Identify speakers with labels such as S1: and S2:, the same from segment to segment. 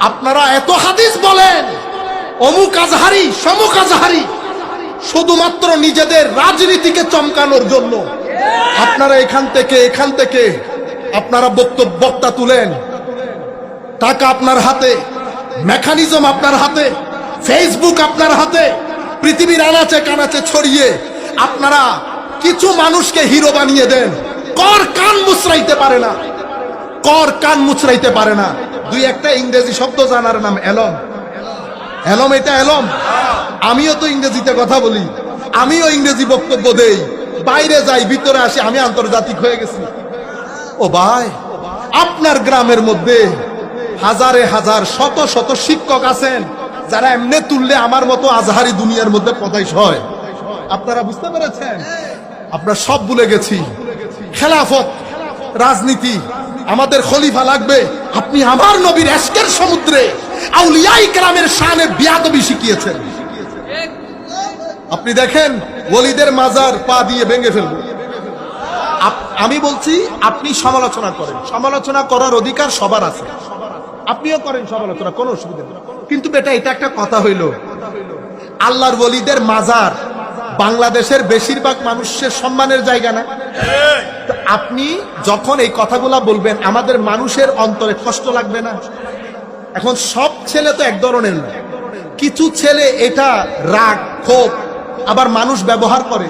S1: আপনারা এত হাদিস বলেন, অমুক আজহারি সমুক আজহারি, শুধুমাত্র নিজেদের রাজনীতিকে চমকানোর জন্য আপনারা এখান থেকে আপনারা বক্তা তুলেন। টাকা আপনার হাতে, মেকানিজম আপনার হাতে, ফেসবুক আপনার হাতে, পৃথিবীর আনাচে কানাচে ছড়িয়ে আপনারা কিছু মানুষকে হিরো বানিয়ে দেন। কর কান মুচড়াইতে পারে না, কর কান মুচড়াইতে পারে না। দুই একটা ইংরেজি শব্দ জানার নাম এলম। এলম, এটা এলম। আমিও তো ইংরেজিতে কথা বলি, আমিও ইংরেজি বক্তব্য দেই, বাইরে যাই ভিতরে আসি, আমি আন্তর্জাতিক হয়ে গেছি। ও ভাই, আপনার গ্রামের মধ্যে হাজারে হাজার শত শত শিক্ষক আছেন যারা এমনি তুললে আমার মতো আজহারি দুনিয়ার মধ্যে পদাইশ হয়। আপনারা বুঝতে পেরেছেন? আমরা সব ভুলে গেছি। খেলাফত রাজনীতি, আমাদের খলিফা লাগবে। আপনি আমার নবীর এশকের সমুদ্রে আউলিয়া ইকরামের শানে বিয়াদবি শিখিয়েছেন। আপনি দেখেন ওলিদের মাজার পা দিয়ে ভেঙে ফেলবো। আমি বলছি আপনি সমালোচনা করেন, সমালোচনা করার অধিকার সবার আছে, আপনিও করেন সমালোচনা, কোনো অসুবিধা নেই। কিন্তু বেটা, এটা একটা কথা হইল, আল্লাহর ওলিদের মাজার বাংলাদেশের বেশিরভাগ মানুষের সম্মানের জায়গা না? তো আপনি যখন এই কথাগুলা বলবেন, আমাদের মানুষের অন্তরে কষ্ট লাগবে না? এখন সব ছেলে তো এক ধরনের না, কিছু ছেলে এটা রাগ ক্ষোভ আবার মানুষ ব্যবহার করে।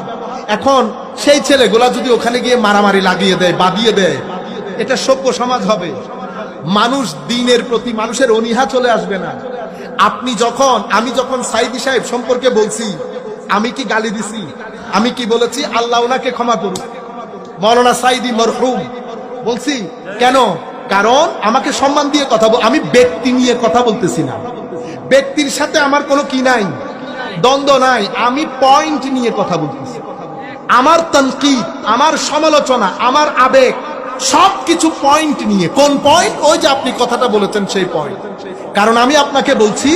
S1: এখন সেই ছেলেগুলা যদি ওখানে গিয়ে মারামারি লাগিয়ে দেয়, বাদিয়ে দেয়, এটা সভ্য সমাজ হবে? মানুষ দিনের প্রতি মানুষের অনীহা চলে আসবে না? আমি যখন সাইদি সাহেব সম্পর্কে বলছি, আমি কি গালি দিছি? আমি কি বলেছি আল্লাহ ওনাকে ক্ষমা করুন, মৌলানা সাইদি মরহুম বলছি? কেন? কারণ আমাকে সম্মান দিয়ে কথা বল, আমি ব্যক্তি নিয়ে কথা বলতেছি না, ব্যক্তির সাথে আমার কোনো কি নাই, দ্বন্দ্ব নাই, আমি পয়েন্ট নিয়ে কথা বলতেছি। আমার তানকিদ, আমার সমালোচনা, আমার আবেগ সবকিছু পয়েন্ট নিয়ে। কোন পয়েন্ট? ওই যে আপনি কথাটা বলেছেন সেই পয়েন্ট। কারণ আমি আপনাকে বলছি,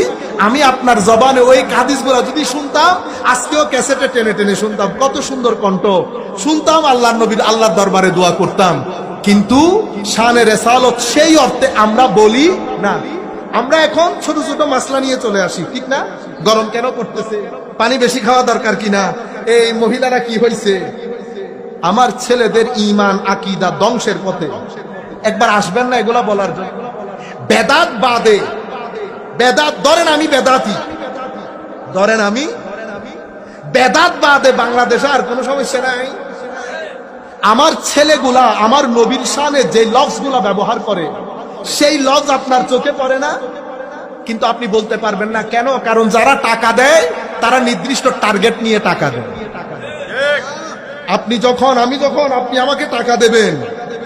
S1: আমি আপনার জবানে ওই হাদিসগুলো যদি শুনতাম, আজকেও ক্যাসেটে টেনে টেনে শুনতাম, কত সুন্দর কণ্ঠ শুনতাম, আল্লাহর নবীর আল্লাহর দরবারে দোয়া করতাম। কিন্তু শানে রিসালাত সেই অর্থে আমরা বলি না। আমরা এখন ছোট ছোট মাসলা নিয়ে চলে আসি, ঠিক না? গরম কেন করতেছে, পানি বেশি খাওয়া দরকার কিনা, এই মহিলারা কি হয়েছে। আমার ছেলেদের ঈমান আকীদা ধ্বংসের পথে। একবার আসবেন না এগুলা বলার জন্য? বেদাত বাদে, বেদাত ধরেন আমি বেদাতি, ধরেন আমি বেদাত বাদে বাংলাদেশে আর কোনো সমস্যা নাই। আমার ছেলেগুলা আমার নবীর শানে যে লফজগুলা ব্যবহার করে, সেই লফজ আপনার চোখে পড়ে না, কিন্তু আপনি বলতে পারবেন না কেন? কারণ যারা টাকা দেয় তারা নির্দিষ্ট টার্গেট নিয়ে টাকা দেয়। আমি যখন আপনি আমাকে টাকা দেবেন,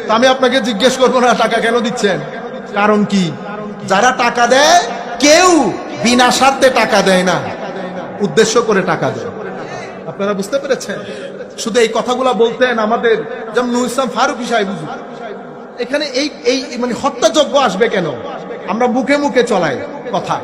S1: তা আমি আপনাকে জিজ্ঞেস করবো না টাকা কেন দিচ্ছেন, কারণ কি? যারা টাকা দেয় কেউ বিনা স্বার্থে টাকা দেয় না, উদ্দেশ্য করে টাকা দেয়। আপনারা বুঝতে পেরেছেন? শুধু এই কথাগুলা বলতেন আমাদের, যেমন নুর ইসলাম ফারুকী সাহেব হুজুর, এখানে এই মানে হত্যাযজ্ঞ আসবে কেন? আমরা মুখে মুখে চলাই কথা।